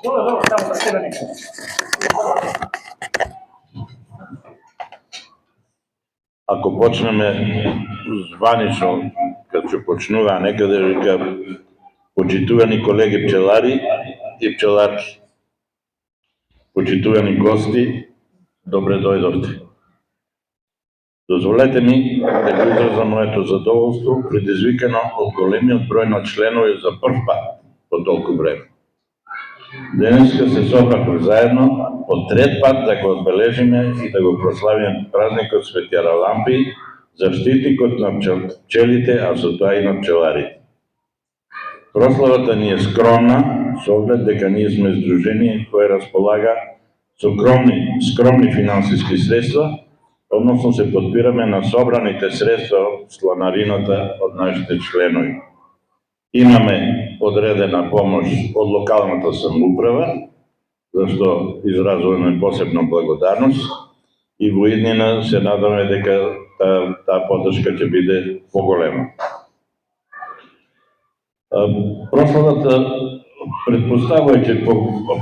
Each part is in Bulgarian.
само за себе нека. Ако почнеме званично, като ќе почнува некаде, вика, почитувани колеги пчелари и пчеларки, почитувани гости, добре дојдовте. Дозволете ми да го изразам моето задоволство, предизвикано од големиот број на членови за прв пат по толку време. Денеска се собрахме заедно по трет пат да го одбележиме и да го прославиме празникот Свети Аралампи, заштитникот на пчелите, а со тоа и на пчеларите. Прославата ни е скромна, со оглед дека ние сме здружение кое располага со скромни финансиски средства, односно се подпираме на собраните средства од чланарината од нашите членови. Имаме одредена помош од локалната самоуправа, зашто изразуваме посебна благодарност и во иднина се надаме дека таа поддршка ќе биде поголема. Прославата,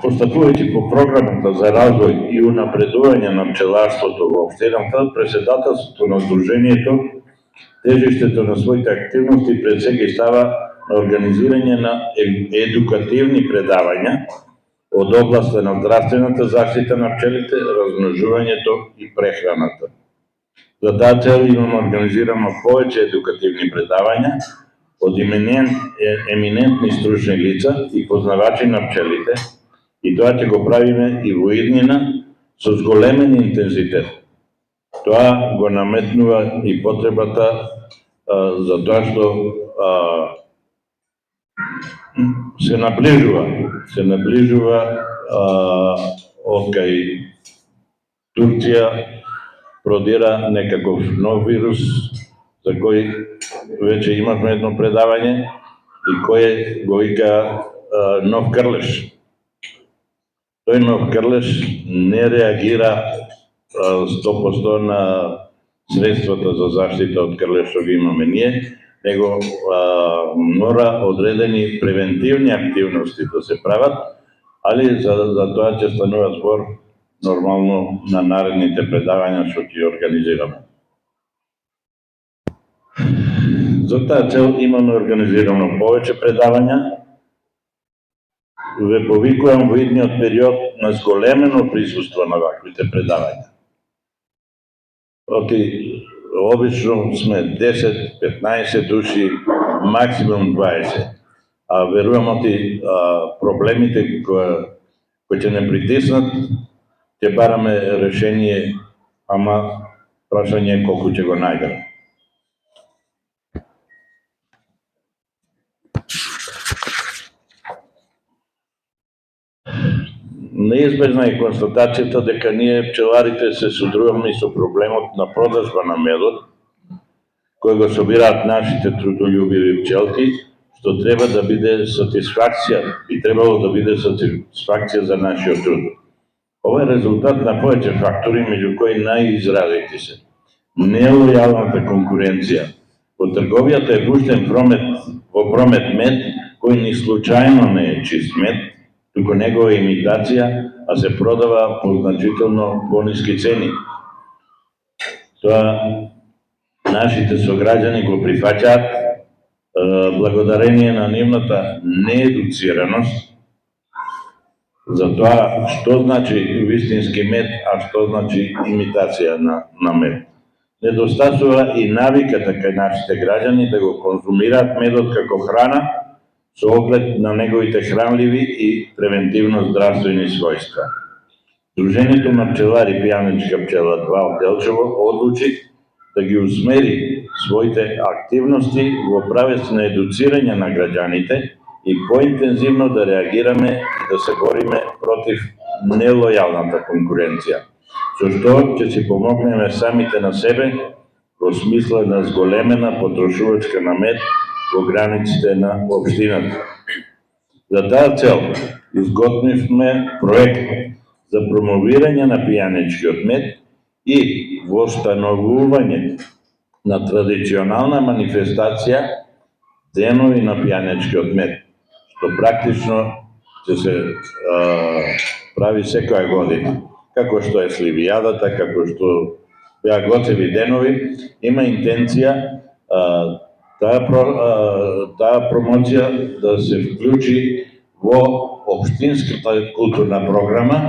постапувајќи по програмата за развој и унапредување на пчеларството во општината, претседателството на Сдружението тежиштето на своите активности пред се ги става на организирање на едукативни предавања од областа на здравствената заштита на пчелите, размножувањето и прехраната. За таа цел имаме организирано повеќе едукативни предавања од еминентни стручни лица и познавачи на пчелите, и тоа ќе го правиме и во иднина со зголемен интензитет. Тоа го наметнува и потребата за тоа што се наближува од кај Турција продира некаков нов вирус за кој веќе имавме едно предавање и кој го вика нов крлеш. Тој нов крлеш не реагира 100% на средствата за заштита од крлеш што ги имаме ние, него мора одредени превентивни активности да се прават, али за тоа ќе станува збор нормално на наредните предавања што ќе организираме. За таа цел имаме организирано повеќе предавања. Ве повикувам во идниот период на зголемено присуство на ваквите предавања. Обично сме 10-15 души, максимум 20. А верувам проблемите кои ќе не притиснат, ќе бараме решение, ама прашање колку ќе го најдеме. Неизбежна е констатацијата дека ние пчеларите се содружуваме со проблемот на продажба на медот, кој го собираат нашите трудолюбиви пчелки, што треба да биде сатисфакција и требало да биде сатисфакција за нашиот труд. Ова е резултат на повеќе фактори, меѓу кои најизразити се нелојалната конкуренција. Во трговијата е пуштен во промет мед кој ни случајно не е чист мед, туку негова имитација, а се продава по значително пониски цени. Тоа нашите сограѓани го прифаќаат благодарение на нивната неедуцираност за тоа што значи вистински мед, а што значи имитација на мед. Недостасува и навиката кај нашите граѓани да го конзумираат медот како храна со оглед на неговите хранливи и превентивно здравствени својства. Сдружението на пчелари Пијаничка пчела 2 од Делчево одлучи да ги усмери своите активности во правец на едуцирање на граѓаните и поинтензивно да реагираме и да се бориме против нелојалната конкуренција, со што ќе си помогнеме самите на себе во смисла на зголемена потрошувачка на мед во границите на општината. За таа цел изготвивме проект за промовирање на пијаничкиот мед и востановување на традиционална манифестација денови на пијаничкиот мед, што практично ќе се прави секоја година. Како што е Сливијадата, како што беа готеви денови, има интенција таа промоција да се вклучи во општинската културна програма,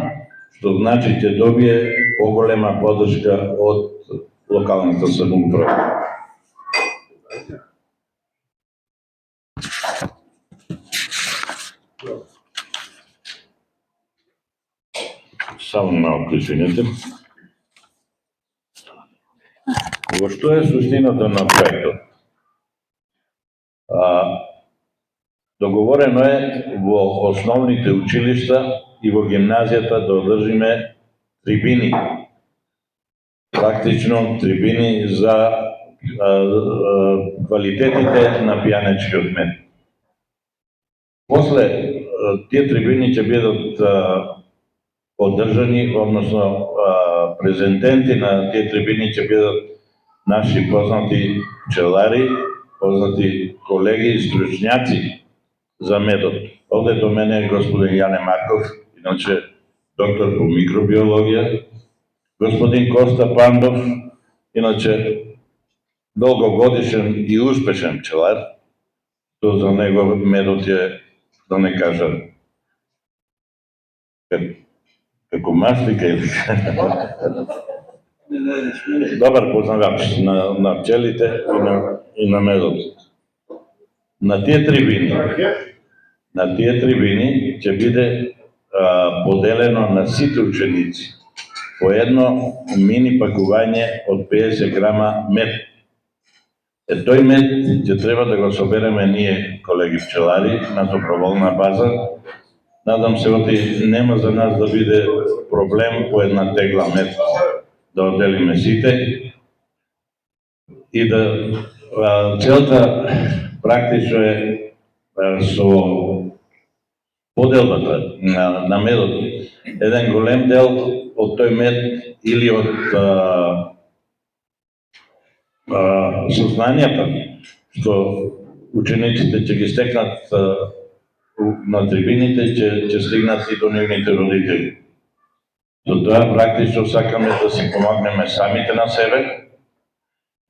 што значи ќе добие поголема поддршка од локалната самоуправа. Само малку извинете. Во што е суштината на проектот? Договорено е во основните училишта и во гимназијата да одржиме трибини. Практично трибини за квалитетите на пијанечкиот мед. После тие трибини ќе бидат одржани, односно презентенти на тие трибини ќе бидат наши познати пчелари, познати колеги и стручњаци за медот. Овде до мене е господин Јане Марков, иначе доктор по микробиологија, господин Коста Пандов, иначе долгогодишен и успешен пчелар, што за него медот е, да не кажам, како мастика или добар познавач на пчелите и на медот. На тие трибини ќе биде поделено на сите ученици по едно мини пакување од 50 грама мед. Тој мед ќе треба да го собереме ние, колеги пчелари, на доброволна база. Надам се оти нема за нас да биде проблем по една тегла мед да отделиме сите и да целта практично е со поделбата на медот. Еден голем дел од тој мед или од сознанијата што учениците ќе ги стекнат на трибините, ќе стигнат и до нивните родители. Со тоа практично сакаме да си помогнеме самите на себе,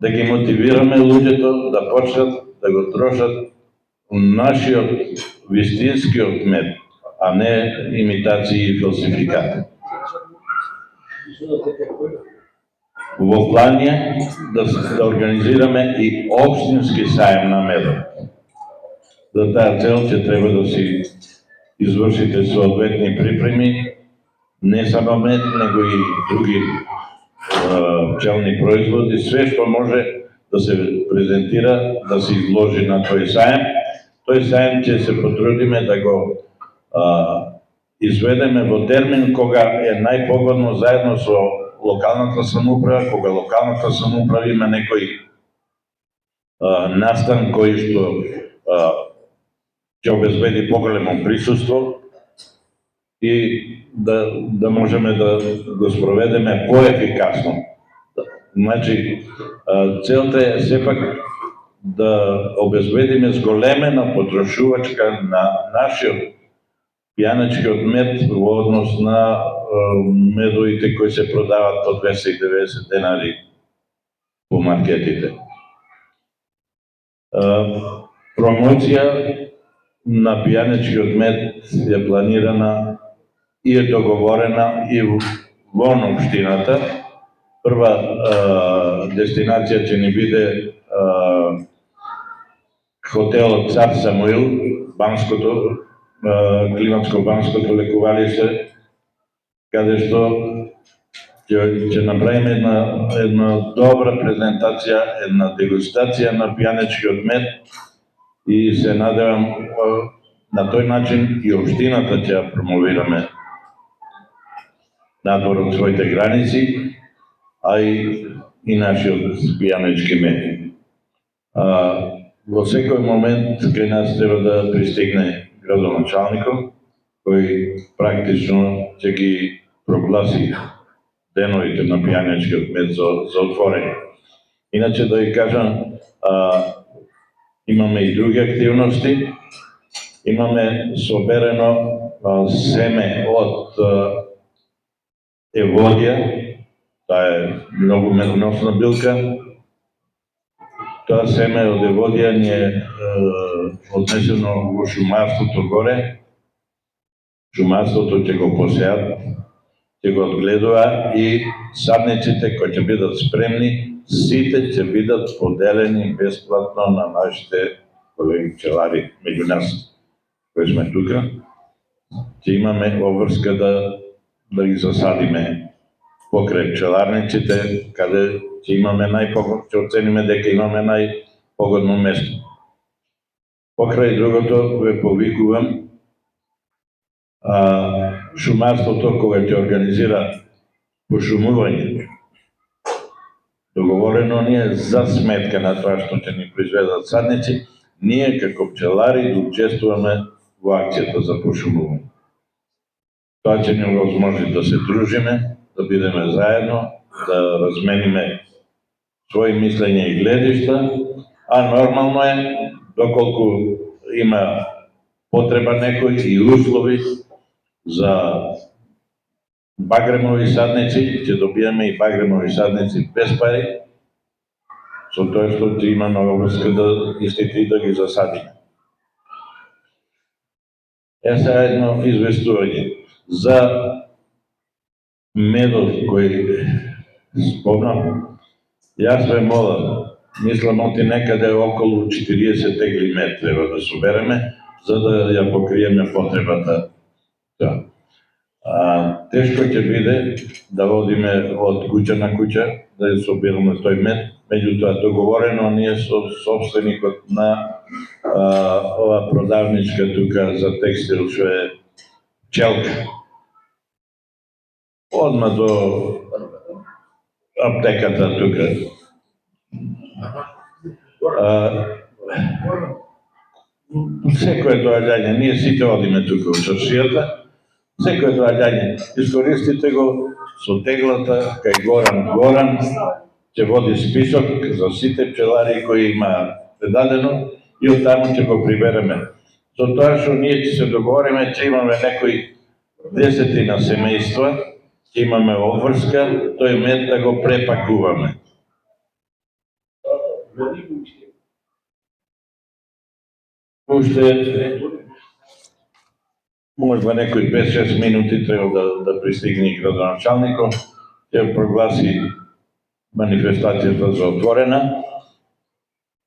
да ги мотивираме луѓето да почнат да го трошат нашиот вистинскиот мед, а не имитации и фалсификати. Во план е да организираме и општински саем на медот. За таа цел ќе треба да си извршите соодветни припреми, не само мед, него и други пчелни производи, све што може да се презентира, да се изложи на тој саем. Тој саем ќе се потрудиме да го изведеме во термин кога е најпогодно заедно со локалната самоуправа, кога локалната самоуправа има некој настан кој што ќе обезбеди поголемо присуство и да можеме да го спроведеме поефикасно. Значи, целта е сепак да обезбедиме зголемена потрошувачка на нашиот пијанечкиот мед во однос на медовите кои се продават по 290 денари по маркетите. Промоција на пијанечкиот мед е планирана и е договорена и вон општината. Прва дестинација ќе ни биде хотелот Цар Самуил, Банското, климатско-банското лекувалиште, каде што ќе направиме една добра презентација, една дегустација на пијанечкиот мед и се надевам на тој начин и општината ќе ја промовираме надвор од своите граници, а и нашиот пијанечки мед. Во секој момент кај нас треба да пристигне градоначалникот, кој практично ќе ги прогласи деновите на пијанечкиот мед за отворени. Иначе да ви кажам, имаме и други активности. Имаме соберено семе од Еводија, таа е многу медоносна билка. Тоа семе од Еводија ни е однесено во шумарството горе. Шумарството ќе го посеат, ќе го одгледува и садниците кои ќе бидат спремни, сите ќе бидат поделени бесплатно на нашите колеги пчелари меѓу нас кои сме тука. Ќе имаме обврска да ги засадиме покрај пчеларниците, каде ќе имаме ќе оцениме дека имаме најпогодно место. Покрај другото ве повикувам шумарството кога ќе организира пошумување. Договорено ни е за сметка на тоа што ќе ни произведат садници, ние како пчелари да учествуваме во акцијата за пошумување. Тоа ќе ни овозможи да се дружиме, да бидеме заедно, да размениме своји мислења и гледишта, а нормално е, доколку има потреба некој и услови за багремови садници, ќе добиеме и багремови садници без пари, со тоа што ќе има нова врска да истите да ги засадиме. Сега едно известување за медот кој спомнам. Јас ве молам, мислам оти некаде околу 40 тегли мед треба да собереме, за да ја покриеме потребата. Тешко ќе биде да водиме од куќа на куќа, да ја собираме тој мед, меѓутоа договорено ние со собственикот на ова продавничка тука за текстил што е Пчелка. Одма до аптеката тука. Секој доаѓање, ние сите одиме тука во чаршијата, секој доаѓање, искористите го со теглата, кај Горан ќе води список за сите пчелари кои има предадено и оттаму ќе го прибереме. Со тоа што ние ќе се договориме, ќе имаме некои 10 семејства, ќе имаме обврска, тој мед да го препакуваме. Уште можда некои 5-6 минути треба да пристигне и градоначалникот, ќе прогласи манифестацијата за отворена,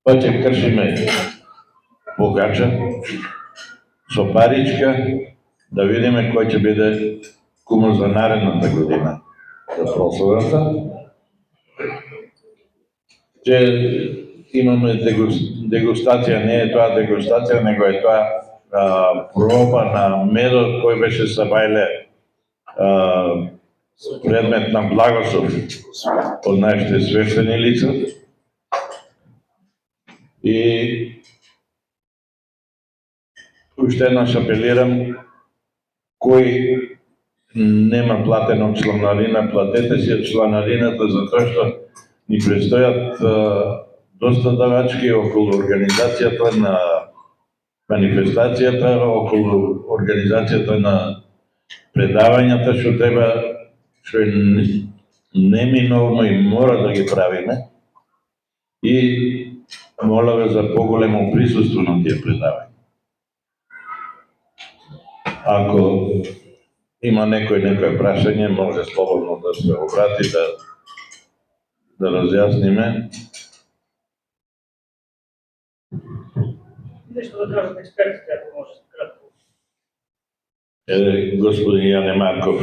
па ќе кршиме богача со паричка, да видиме кој ќе биде кумот за наредната година за прославата. Ќе имаме дегустација, не е тоа дегустација, него е тоа проба на медот кој беше Сабајле предмет на благослов од нашите свештени лица. И уште еднаш апелирам, кој нема платено чланарина, платете си чланарината, затоа што ни предстојат доста давачки околу организацијата на манифестацијата, околу организацијата на предавањата што треба, што е неминовно и мора да ги правиме. И моламе за поголемо присуство на тие предавања. Ако има некој прашање, може слободно да се обрати, да разјасниме. Нешто да кажат експертите, ако може кратко. Господин Јане Марков.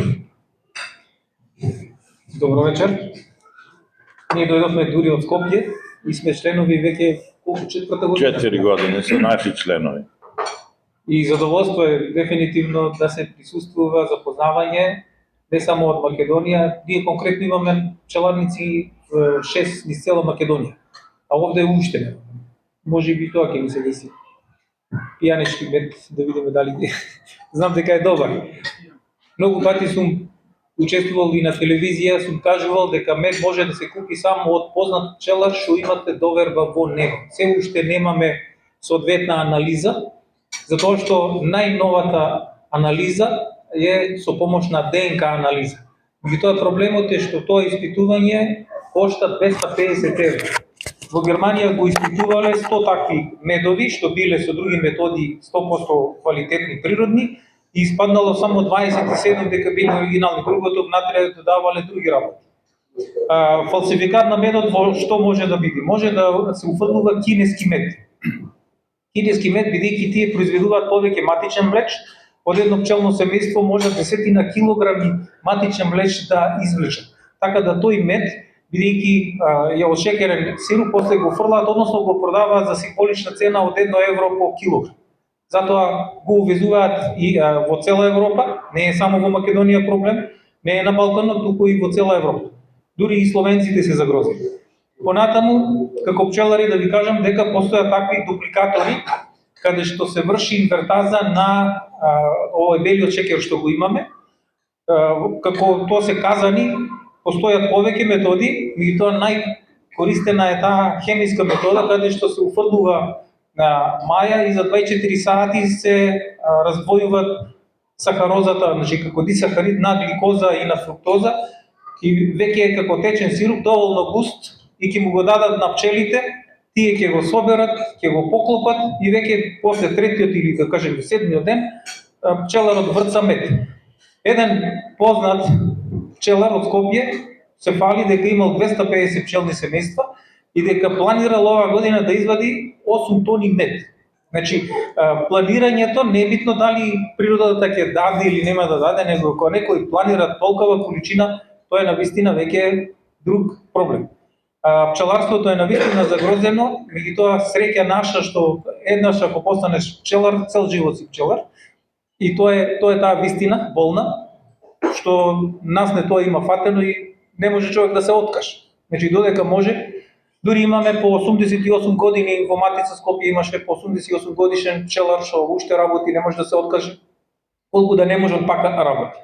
Добро вечер. Ние дојдовме дури од Скопје и сме членови веќе колку 4-та година. 4 години се наши членови. И задоволство е дефинитивно да се присуствува запознавање не само од Македонија, ние конкретно имаме пчеларници 6 низ цела Македонија, а овде уште не. Може би тоа ќе ми се деси. Пијанешки мед, да видиме дали знам дека е добар. Многу пати сум учествувал и на телевизија, сум кажувал дека мед може да се купи само од познат пчелар што имате доверба во него. Се уште немаме соодветна анализа, затоа што најновата анализа е со помош на ДНК анализа. Меѓутоа проблемот е што тоа испитување кошта 250 евра. Во Германија го испитувале 100 такви медови, што биле со други методи 100% квалитетни, природни, и испаднало само 27 дека биле оригинални, другото внатре додавале други работи. Фалсификат на медот во што може да биде? Може да се уфрлува кинески мед. Кинески мед, бидејќи тие произведуваат повеќе матичен млеч, од едно пчелно семејство може десетина килограми матичен млеч да извлечат. Така да тој мед, бидејќи е ошекерен сируп, после го фрлаат, односно го продаваат за символична цена од 1 евро по килограм. Затоа го увезуваат и во цела Европа, не е само во Македонија проблем, не е на Балканот, туку и во цела Европа. Дури и словенците се загрозили. Понатаму, како пчелари да ви кажам дека постојат такви дупликатори, каде што се врши инвертаза на овој белиот шекер што го имаме. Како тоа се казани, постојат повеќе методи, меѓутоа најкористена е таа хемиска метода, каде што се уфрлува на маја и за 24 сати се раздвојуваат сахарозата, значи како дисахарид на гликоза и на фруктоза, и веќе е како течен сируп, доволно густ, и ќе му го дадат на пчелите, тие ќе го соберат, ќе го поклопат и веќе после третиот или да кажеме седмиот ден пчеларот врца мед. Еден познат пчелар од Скопје се фали дека имал 250 пчелни семејства и дека планирал оваа година да извади 8 тони мед. Значи, планирањето не е битно дали природата ќе даде или нема да даде, него кога некој планира толкова количина, тоа е навистина веќе друг проблем. Пчеларството е навистина загрозено, меѓутоа среќа наша што еднаш ако постанеш пчелар, цел живот си пчелар. И тоа е таа вистина болна, што нас не тоа има фатено и не може човек да се откаже. Значи додека може, дури имаме по 88 години во Матица Скопје имаше по 88 годишен пчелар што уште работи, не може да се откаже, колку да не може он пак работи.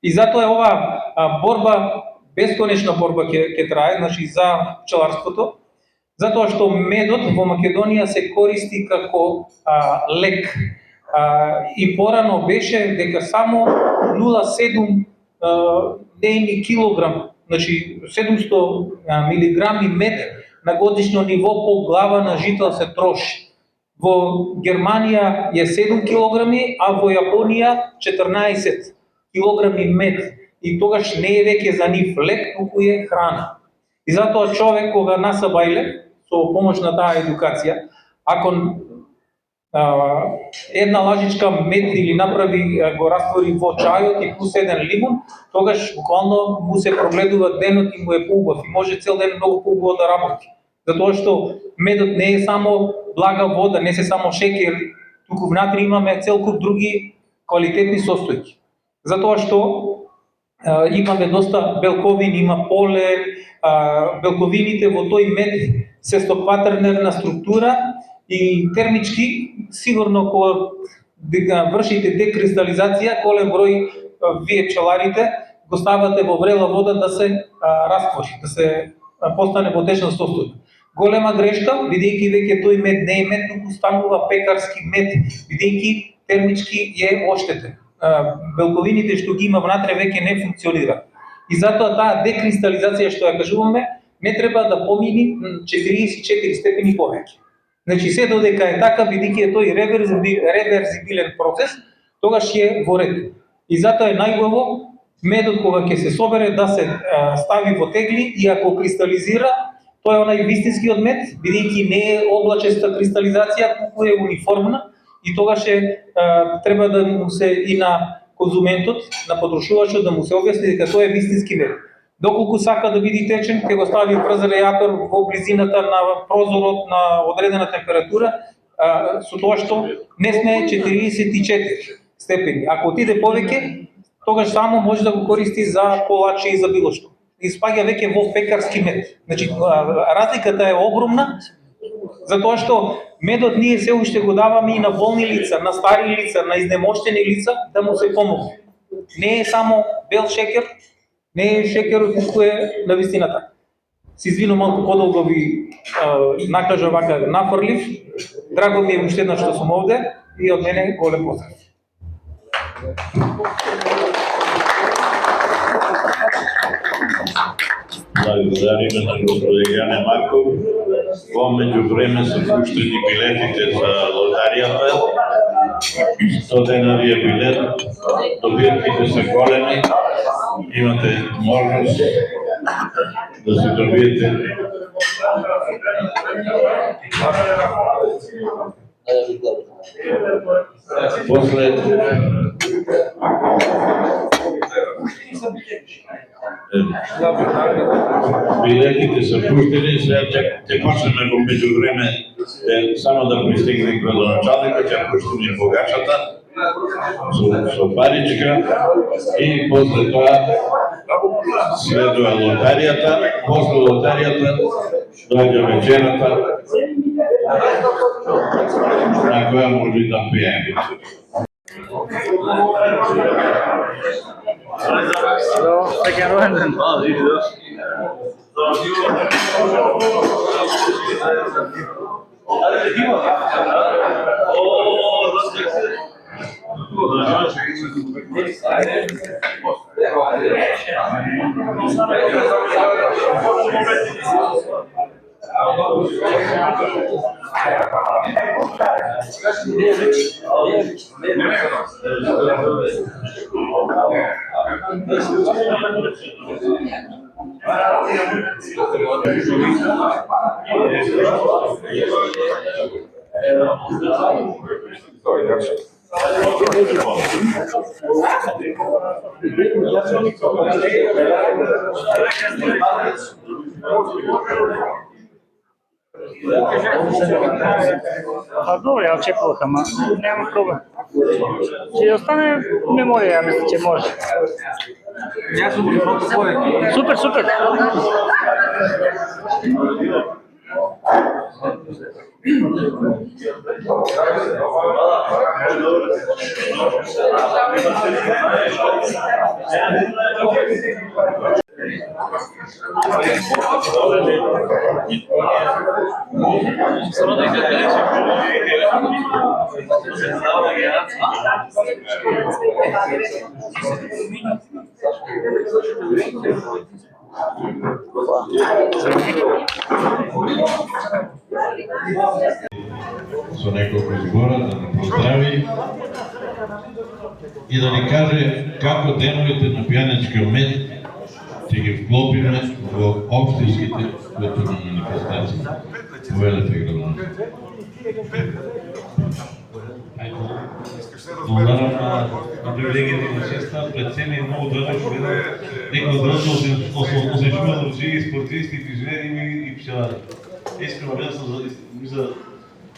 И затоа е оваа борба, бесконечна борба ќе трае, значи за пчеларството, затоа што медот во Македонија се користи како лек. И порано беше дека само 0,7 дневни килограм, значи 700 милиграми мед на годишно ниво по глава на жител се троши. Во Германија е 7 килограми, а во Јапонија 14 килограми мед. И тогаш не е веќе за нив лек, туку е храна. И затоа човек кога насабајле со помош на таа едукација, ако една лажичка мед или направи го раствори во чајот и плюс еден лимун, тогаш буквално му се прогледува денот и му е поубав и може цел ден многу поубаво да работи. Затоа што медот не е само блага вода, не се само шекер, туку внатре имаме цел куп други квалитетни состојки. Затоа што имаме доста белковини, има поле, белковините во тој мед се со кватернерна структура и термички, сигурно кога вршите декристализација, голем број вие пчеларите го ставате во врела вода да се раствори, да се постане во течна состојба. Голема грешка, бидејќи веќе тој мед не е мед, туку станува пекарски мед, бидејќи термички е оштетен. Белковините што ги има внатре веќе не функционираат. И затоа таа декристализација што ја кажуваме, не треба да помини 44 степени повеќе. Значи се додека е така, бидејќи е тој реверзибилен процес, тогаш е во ред. И затоа е најубаво медот кога ќе се собере да се стави во тегли и ако кристализира, тоа е онај вистинскиот мед, бидејќи не е облачеста кристализација, туку е униформна и тогаш треба да му се и на конзументот, на потрошувачот да му се објасни дека тоа е вистински мед. Доколку сака да биде течен, ќе го стави врз радиатор во близината на прозорот на одредена температура, со тоа што не сме 44 степени. Ако отиде повеќе, тогаш само може да го користи за колачи и за било што. И спаѓа веќе во пекарски мед. Значи, разликата е огромна, затоа што медот ние се уште го даваме и на болни лица, на стари лица, на изнемоштени лица, да му се помогне. Не е само бел шекер, не е шекерот кој е на вистината. Се извинувам малку подолго ви накажа вака нафрлив. Драго ми е уште еднаш што сум овде и од мене голем поздрав. Благодариме на господин Јане Марков. Во меѓувреме се пуштени билетите за лотаријата. 100 денари е билет, добитките се големи, имате можност да се добиете. После билетите се пуштени, сега ќе почнеме во меѓувреме само да пристигне градоначалникот, ќе пуштени богачата со паричка и после тоа следува лотаријата, после лотаријата доаѓа вечерата на која може да пиеме. Srećan rođendan. Добре, ја очекувах, ама нема проблем. Ќе остане меморија, ја мисля, ќе може. Супер, супер. Со неколку збора да ни поздрави и да ни каже како деновите на пијанечкиот мет ќе ги вклопиме во општинските културни манифестации. Повелете градоначалник. Благодарам на привилегијата и на честа, пред цели многу дража што гледам некој дража освещува ручи, спортисти, инженери и пчелари. Искрено гледам за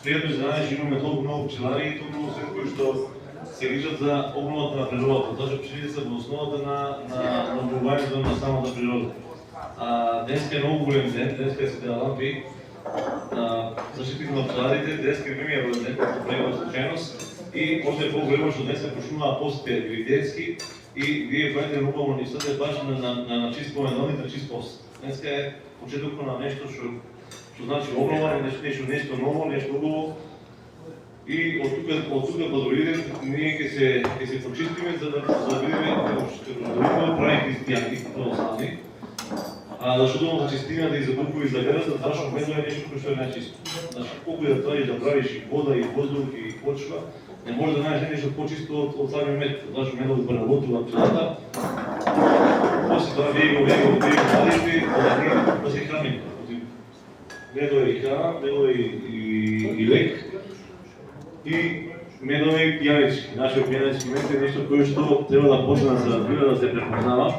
пријатно изненаден што имаме толку многу пчелари и толку многу кои што се грижат за обновата на природата, зашто пчелите се во основата на обновувањето на самата природа. Денеска е многу голем ден, денеска е Светена Лампи, заштитите на пчеларите, денеска е мимија роден, по према случајност, и още е по-големо што днес се почнуваат посети видетски и вие правите убаво нивствата баш на чист поменални, на чист пост. Днеска е почетокот на нешто што значи обнова, нешто ново, нешто убаво. И од тука па до идем, ние ќе се почистиме за да видиме како прави христијани, тоа остани. Зашто думам за чистината и за духу и за верата, зашто медо е нешто кој што е најчисто. Значи, колку и да траиш да правиш и вода, и воздух, и почва, не може да најдеш нешто почисто од самиот мед, зашто медо го преработува пчелата. После тоа вие го вадите, да се храните. Медо е и храна, медо е и лек, и медо е пијанечки. Нашиот пијанечки мед е нешто кое што треба да почне да се разбира, да се препознава,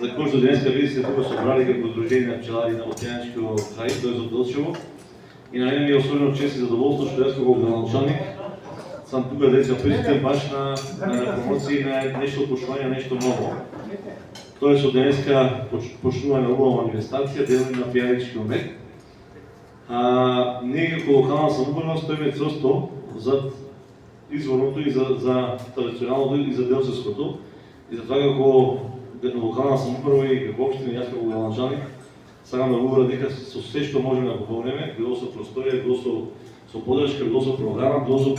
за кој што денеска види се тука собрали како Дружение на пчелари на Пијанечкиот крај, тој е од Делчево. И на мене ми е особено чест и задоволство што јас како градоначалник сам тука деца присутен баш на промоција на нешто почнување, нешто ново. Тоа е што денеска почнува убава манифестација, Денови на пијанечкиот мед. Ние како локална самоуправа стоиме црсто зад изворното и за традиционалното и за делчевското. И за тоа како локална самоуправа и како општина, јас како градоначалник, сакам да говорам дека со се што можеме да го помогнеме, било со просторија, било со поддршка, било со програма, било со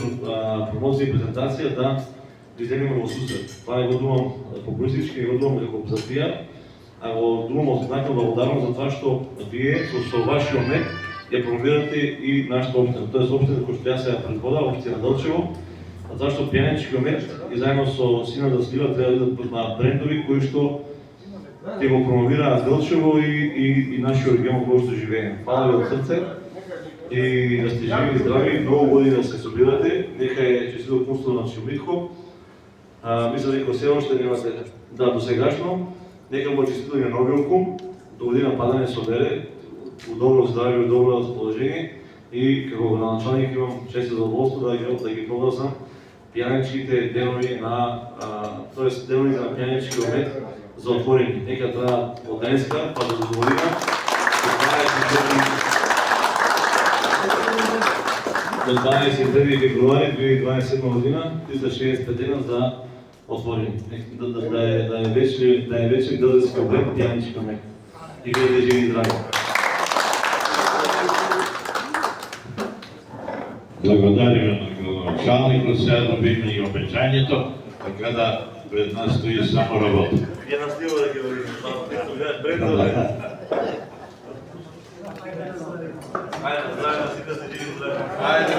промоција и презентација, да излегнеме во сусрет. Това не го думам популистички, не го думам како затија, а го думам од знакна благодарност за това што вие со вашиот мек ја промовирате и нашата општина. Тоест општина која што ја се предвода, општина Делчево, затоа што пијанечкиот мек и заедно со сина да слива треба да бидат брендови кои што ќе го промовираат Делчево и нашиот регион во кој што живееме. Фала ви од срце и да сте живи и здрави, многу години да се собирате, нека е честито општинство на Шумитко. Мислам дека се уште немате до сегашно, нека му честито и на новиот кум, до година падане собере, у добро здравје, у добро расположение и како градоначалник имам чест и задоволство да ги прогласам пијанечките денови тоест деновите на пијанечкиот мек за отворени. Нека траат од денеска па до година. До 21 февруари 2027 година 365 дена за отворени. Да е вече градски обред пијанечкиот мек. И вие да живи и здрави. Благодариме на градоначалникот, сега добивме и обеќањето, така да пред нас стои само работа. Ја наслива да ги брендове. Ајде, здраве на сите, се живи здраве. Ајде,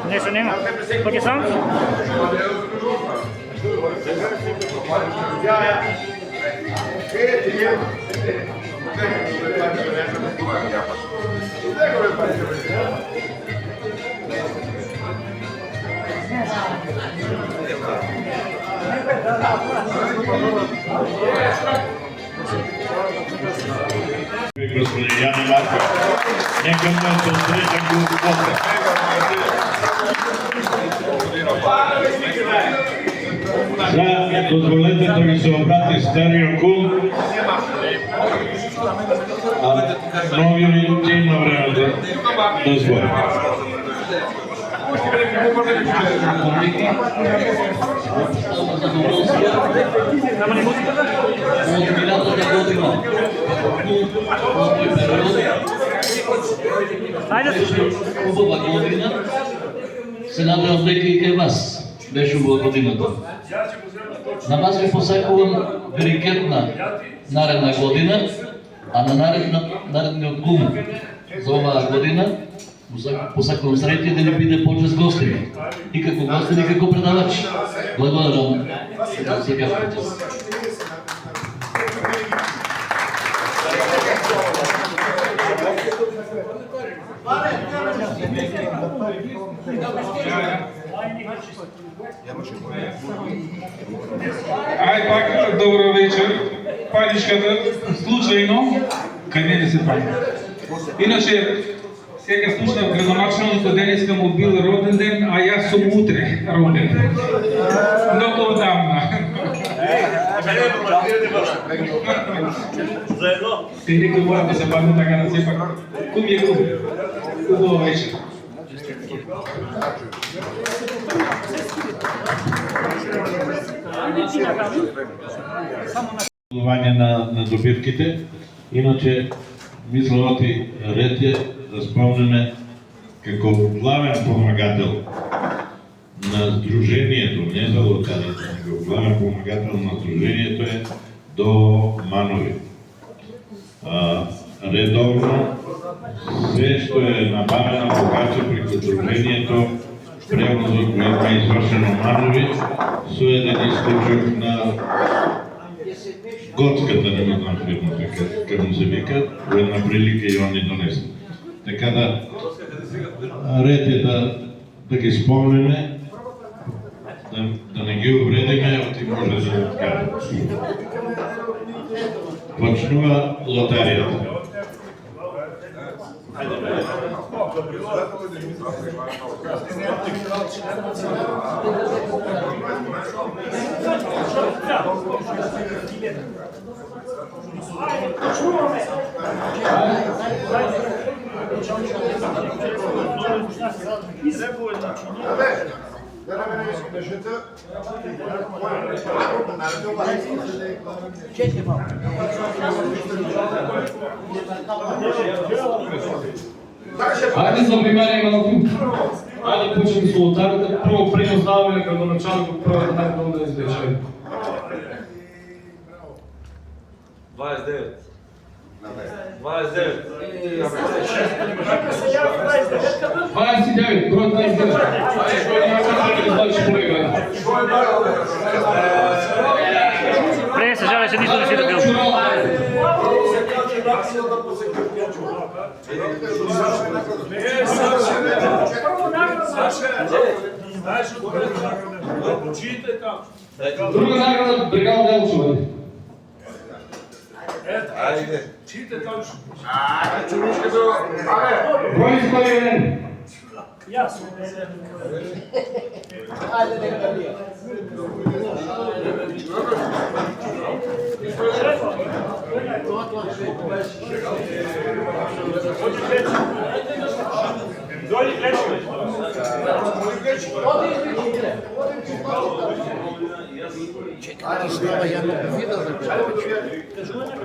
Нешто нема. Кој сам? Господин Јане Марков, нека му е среќа глубоко. Сега дозволете да ми се обрати стариот кум, новиот ќе има време да збори. Убава година, се надевам дека и кај вас беше убава годината. На вас ви посакувам берикетна наредна година, а на наредниот кум за оваа година посакувам среќа да ни биде почест гостин. И како гостин и како предавач. Благодарам за секавата чест. Ај пак, добро вечер. Паничката, случајно, кај мене се паѓа. Иначе, сега слушнав градоначалникот денеска му бил роден ден, а јас сум утре роден. Многу одамна. Заедно? Кај некој мора да се паѓа така да се пак. Кум е кум. Убава вечер. На добивките, иначе мислам оти ред е да спомнеме како главен помагател на Сдруженијето, не за лотаријата, него главен помагател на Сдруженијето е до Манови. редовно се што е набавена богаче преку тргнението, превозот кој е извршено манови, со еден исклучок на готската, не знам фирмата, како му се вика, во една прилика и они донесли. Така да, ред е да ги спомнеме, да не ги увредиме, оти може да откажат. Почнува лотаријата. Ајде за пример малку. Ајде почнеме со лотаријата. Прво предоставаме градоначалникот прво да најдобро да извлече. 29. 29, број 29. Ајде, што не може да извлече колега. Прене се жалеше, ништо не си добил. Друга награда бригада Делчева. Број 101.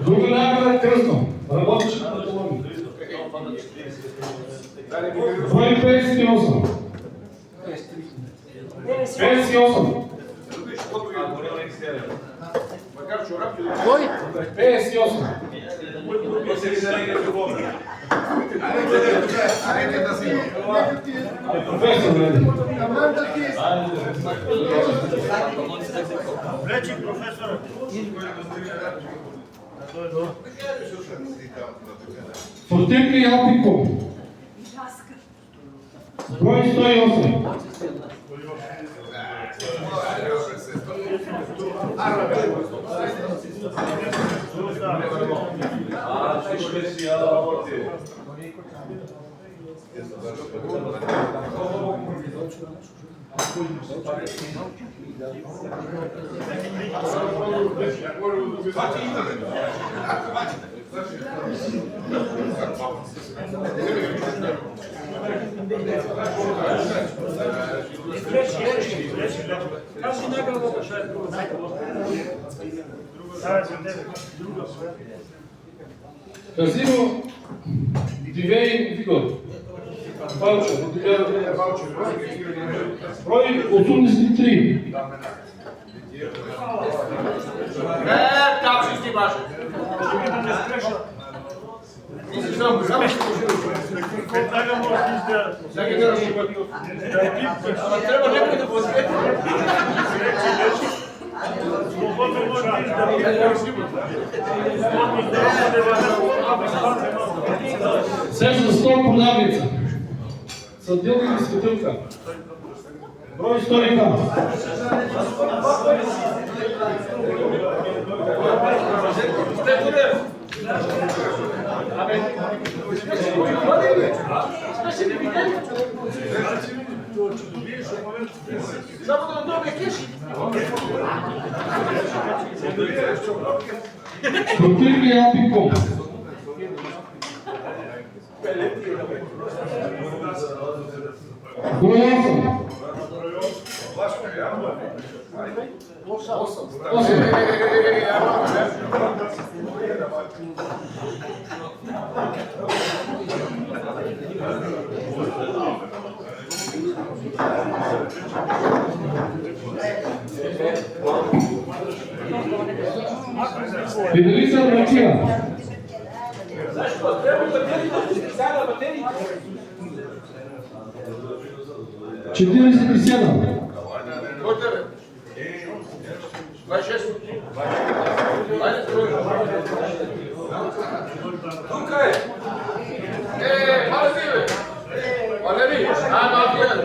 Друга награда крсно. Работиш на колони. Број 58. 58. Кој? 58. Речи професор. Сортирка и Алпиков. Број 108. Казино Дивеј Фигор. Ваучер, број 83. Како си ти баше? Треба некој да посвети. Се за 100 продавница. Съдилка и светилка. Број 102. Само да добие кеш. Сортирка и Алпиков. Број 8. Педалица Рачија. 47. До тебе. 26. Ajde, struje. Тука е. Мале биве. Валери, малко jedan.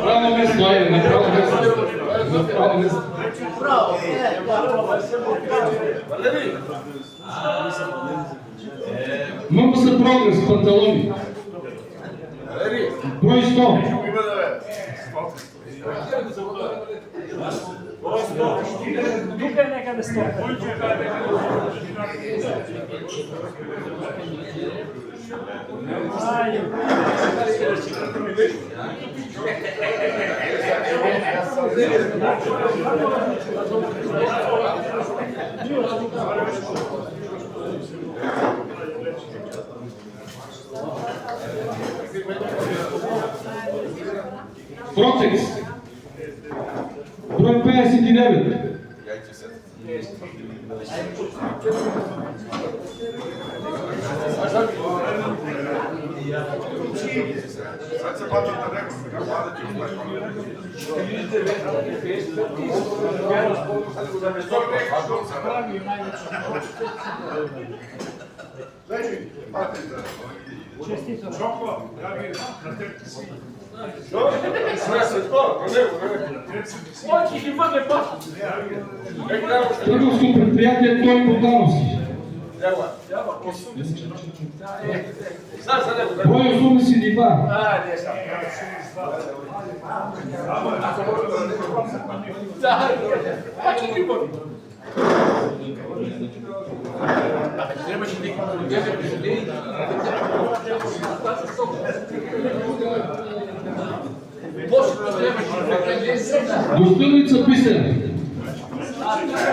Право место, ајде, на право место. На право место. Валери. МПС Прогрес, панталони. Валери. Број 100. Тука е некаде 100. Протекс. Број 59. Трговско предпријатие Тој Богдановски. Број 82. Гостилница Бисер.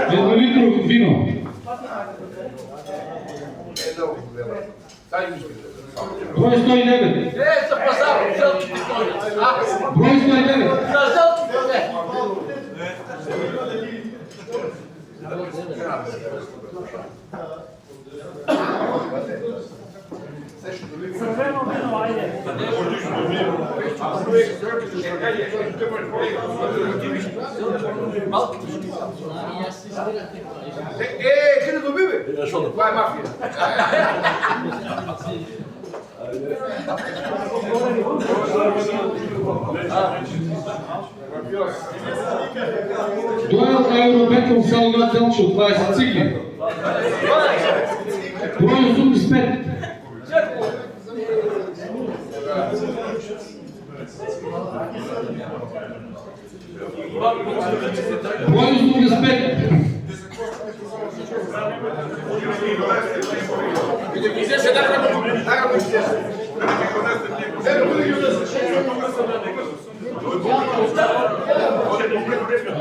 1 литро вино. Број 109. За пазар, желки ти тој. Број 109. За желки ти. Crveno vino, ajde. Ти не добиве? Това е мафия. Дуел Евробетон Салград Делчо 20 цикли. Број 85. Број 85.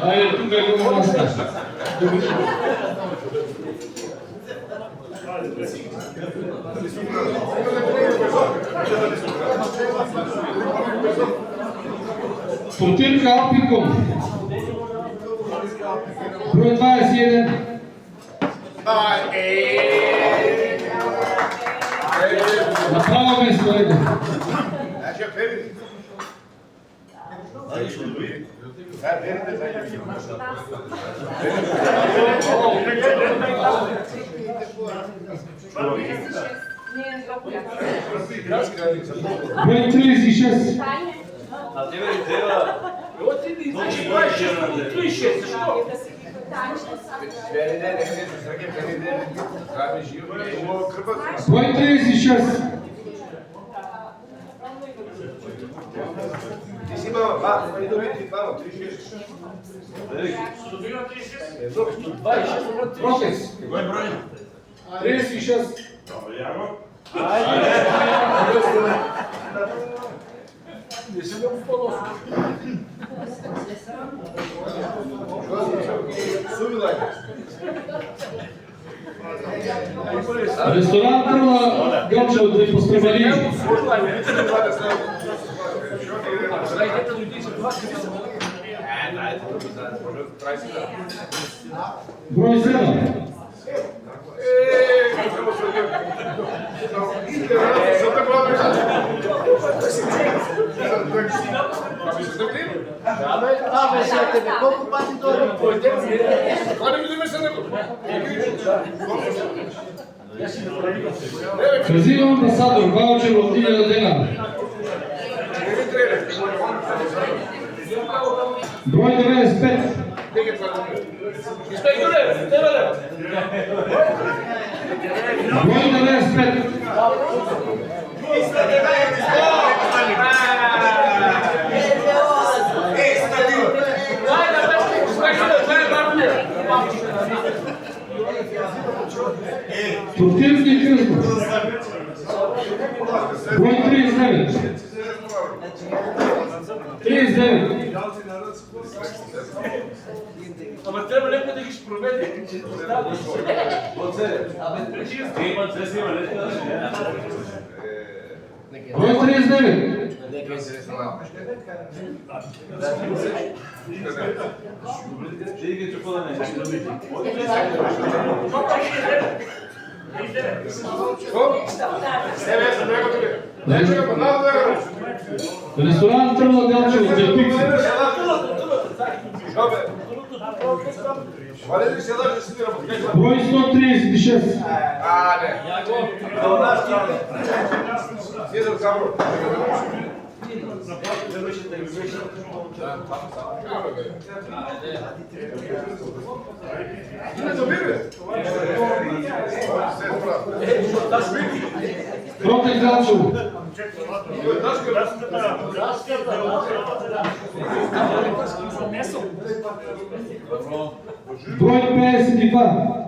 Ајде, тука е много маста. Портирка Алпиком. Број 21. На право место, ајде. Број 36. Број 36. Ти си имала два, не добити двама, 36. Протекс. 36. Не си да му по-носо. Сувилай. Ресторан Трла Гълчев да ви постребали. Сувилай. Broj 7. Колко пати това? Това не видиме се него. Казино амбасадор, ваучер от 1000 дена. Брой 95. Инспекторе, тебе ле. Брой 95. Противник Кръстов. Брой 39. 39. Ама трябва леко да ги спроведе. Брой 39. Ресторант Тръвна Делчево, Делпици. Брой 136. Протек Делчево. Брой 52.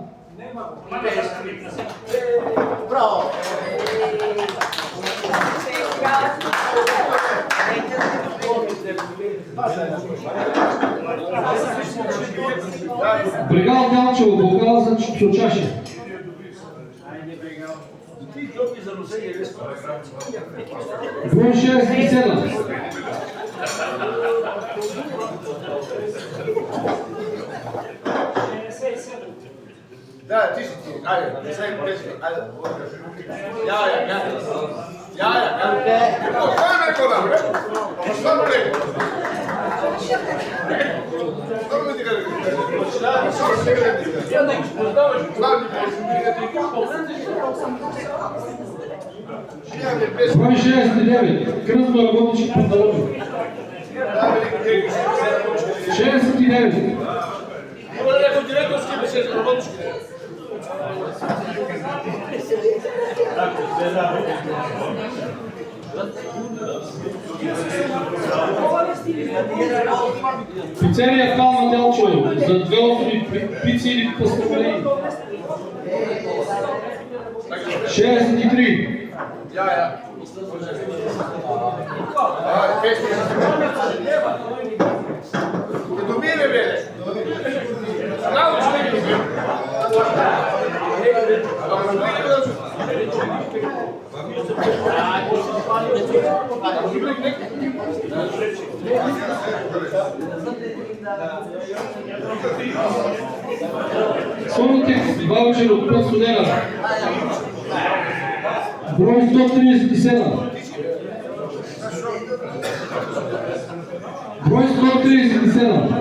Браво! Бригал Делчево, Болгал за Чочаши. Брой 67. Да, ти си ти. Айде, не се полезли. Айде. Я. Това е neko da, bre. Samo neko. Samo mi ti ga reći. Samo mi ti ga reći. Ja ne poznavaš. Брой 69. Кръстно работнички панталони. 69. Има ли някой директорски да се работиш? Пицерия Калма Делчево за 2 острови пици или пастамарии. 63. Ja. Не домире, бе! Знам, че не ги Сонотек ваучер от 500 дена. Брой 137. Брой 137.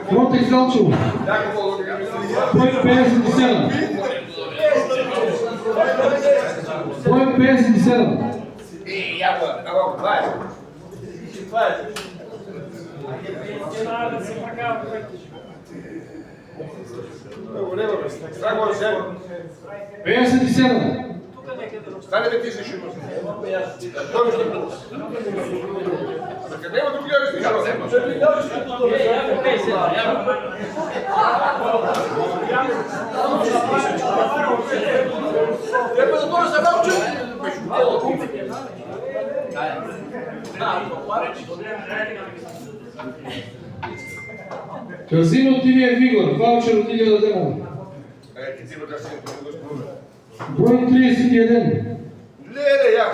Протек Делчево. Брой 57. Брой 57. Стане бе ти се шимаш. Той ще бъде. Къде има други лявиш Трябва да дойде за малче. Казино Тивиев Игор, ваучер од 1000 денара. Број 31. Леле, ја.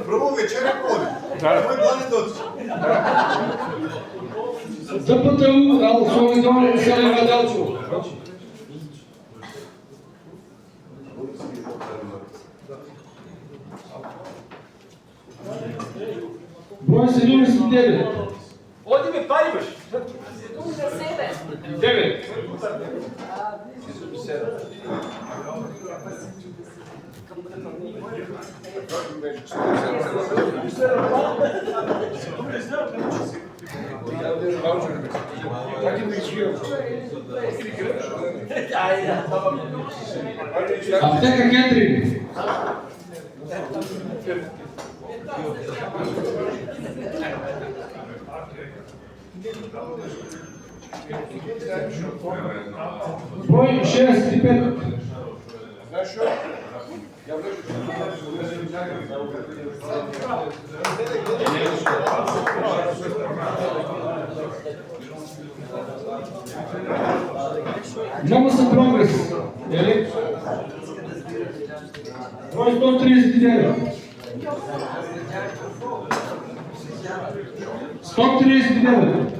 Прво вечера коди. Мој план доци. ДПТУ, ал солидно Селена Делчо. Број 79. Оди ме парибаш. 9. Аптека Кетрин. Број 65. Знаеш што? Нема се прогрес. Ели? Број 139. 139.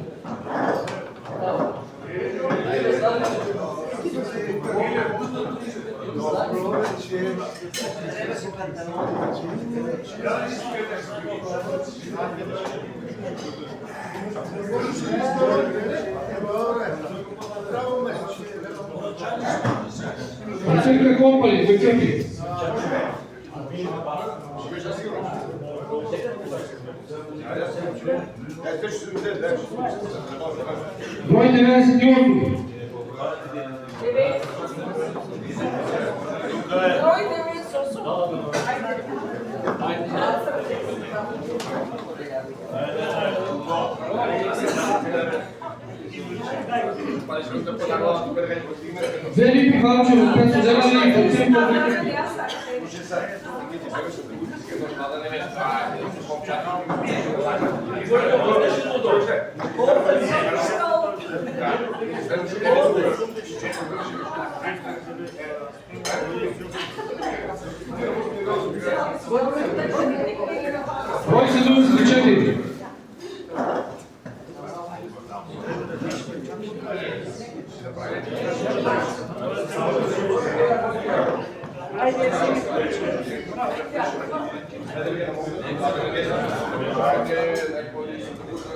Оценка компани, кој црпи? Број 98. Велики ваучер од 500 денара и оценка. Број 74.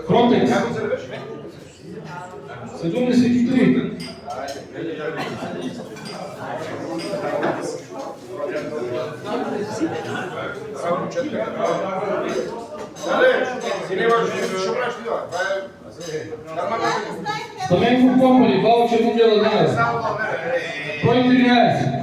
Фронтекс 73. Стаменко Компани, ваучер од 1000 денара. Број 13.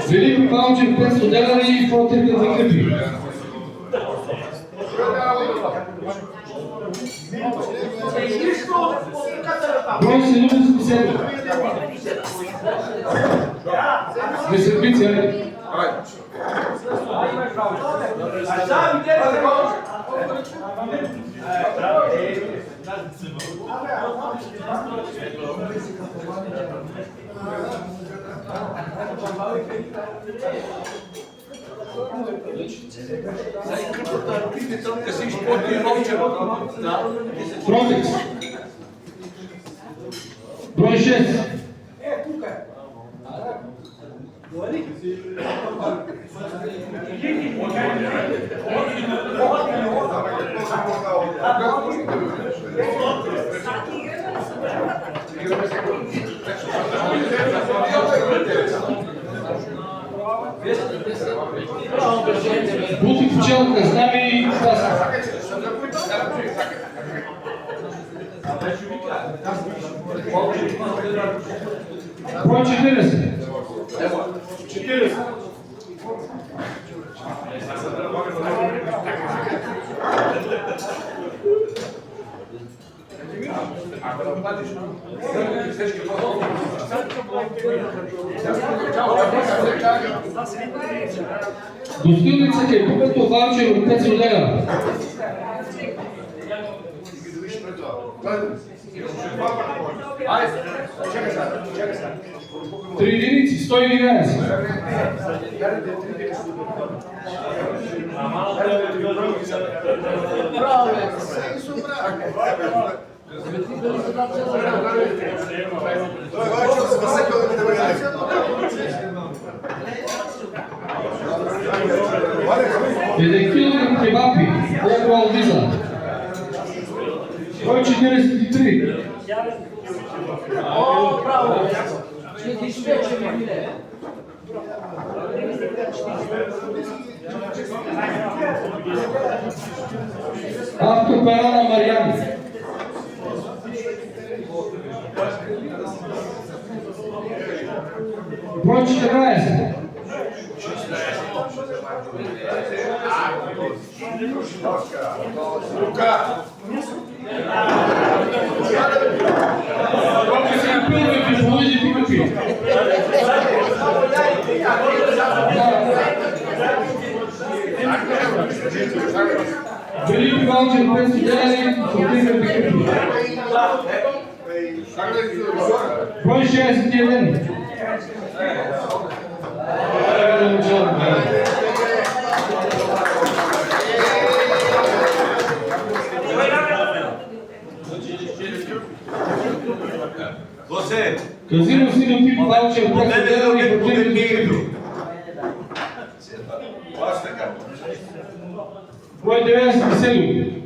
Велики ваучер 500 денара и фронтекс за крепи. Број 77. Месербици, Фронтекс. Број 6. Бутик пчелка, знаме Број 40. 40. Гостилница ќе купето ваучер од 500 лева. Три единици, 111. Еден килограм кебапи, колко алвиза. Број 43. О, браво! Ще ти свече ми биде. Автоперана Маријан. Број 14. Велики ваучер 500 денари, соответно пикапи. Број 61. Казино сино тип ваучер 500 денари, соответно пикапи. Број 97.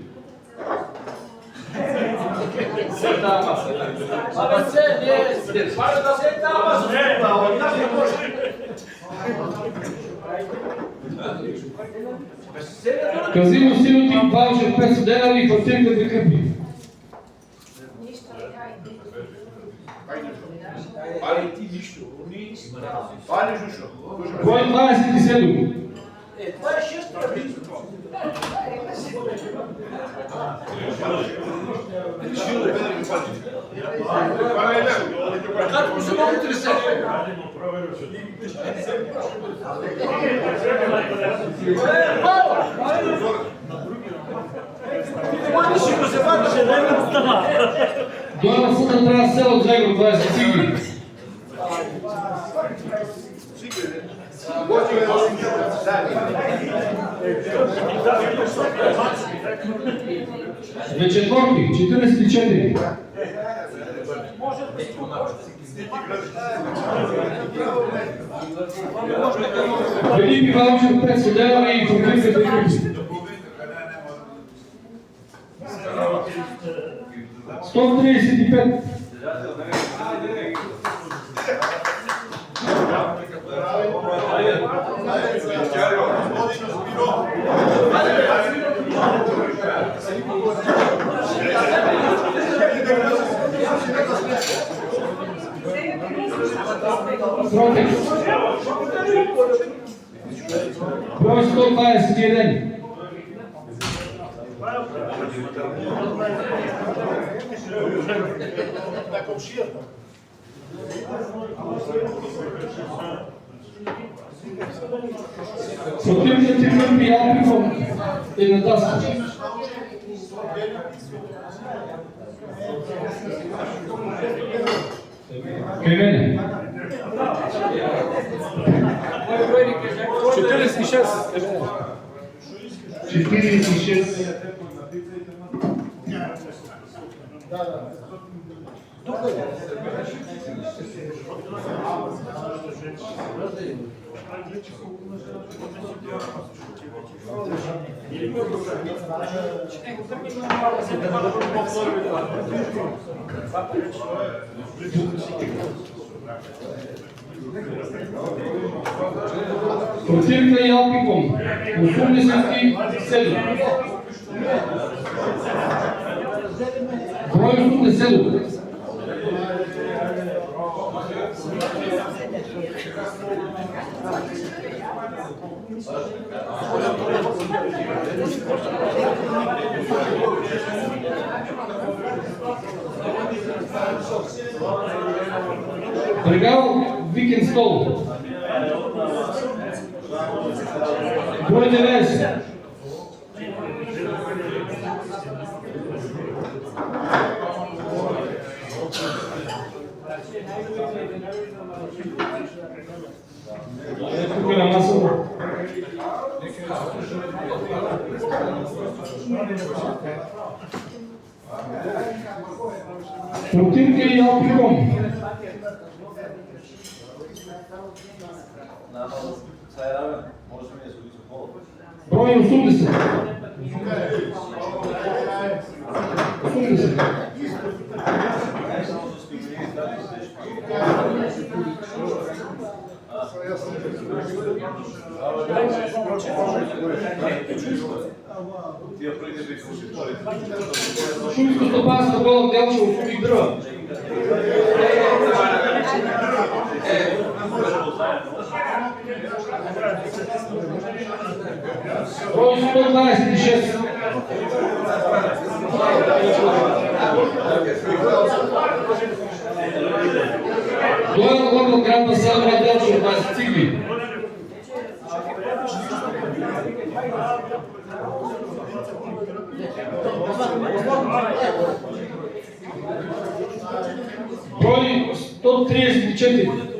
Казино сино тип ваучер 500 денари, соответно пикапи. Број 27. Kako se mogu tresati? Дона суда треба село Джегор 20 цигли. Две четворки, 44. Велики ваучер 500 денара и конкретно прикрепи. 135. Против. Број 121. Противниот трибун пријавником е на таска. Кај мене. 46. 46. Противка Јалпиком, 87. Број Брой 87. Бригал Викен Стол. Брой 90. Тук на масово. Противка и Алпиком. Брой 80. 80. Шумско стопанство Голо Делчево, Фуми Дрва. Брой 126. Дојал Гордо град на Севера Делчево, 20 цигли. Брой 134.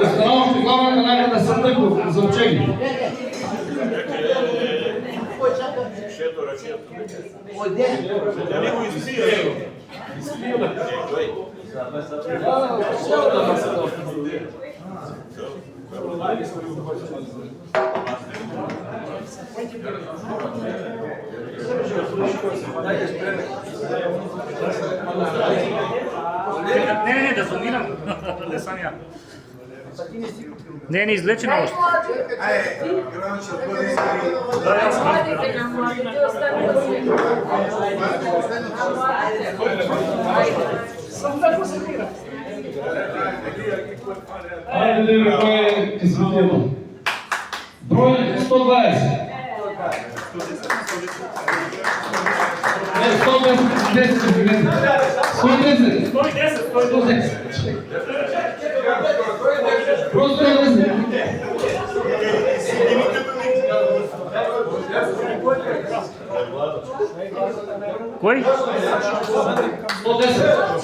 Останалото главна на награда Сандъков за учение. Не, да зумирам. Не съм я. Не е излечена още. Айде да видим кой е изведено. Брой 120. Не, 110, извинете. 110. 110. Просто 110. Кой? 110.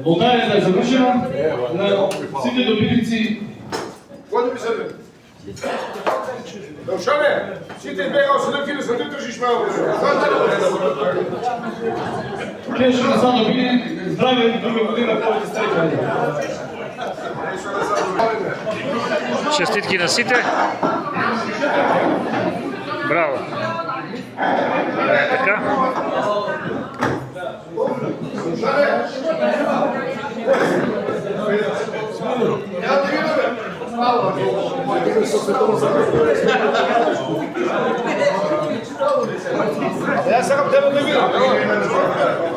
Лотарията е завършена на сите добитници. Води ми се бе. Дълшане, сите избегал се да кили, са ти държиш малко. Те ще не са добили здраве друга година повече стрека. Честитки на сите. Браво. Така. Ja sam ga tebe ne vidim.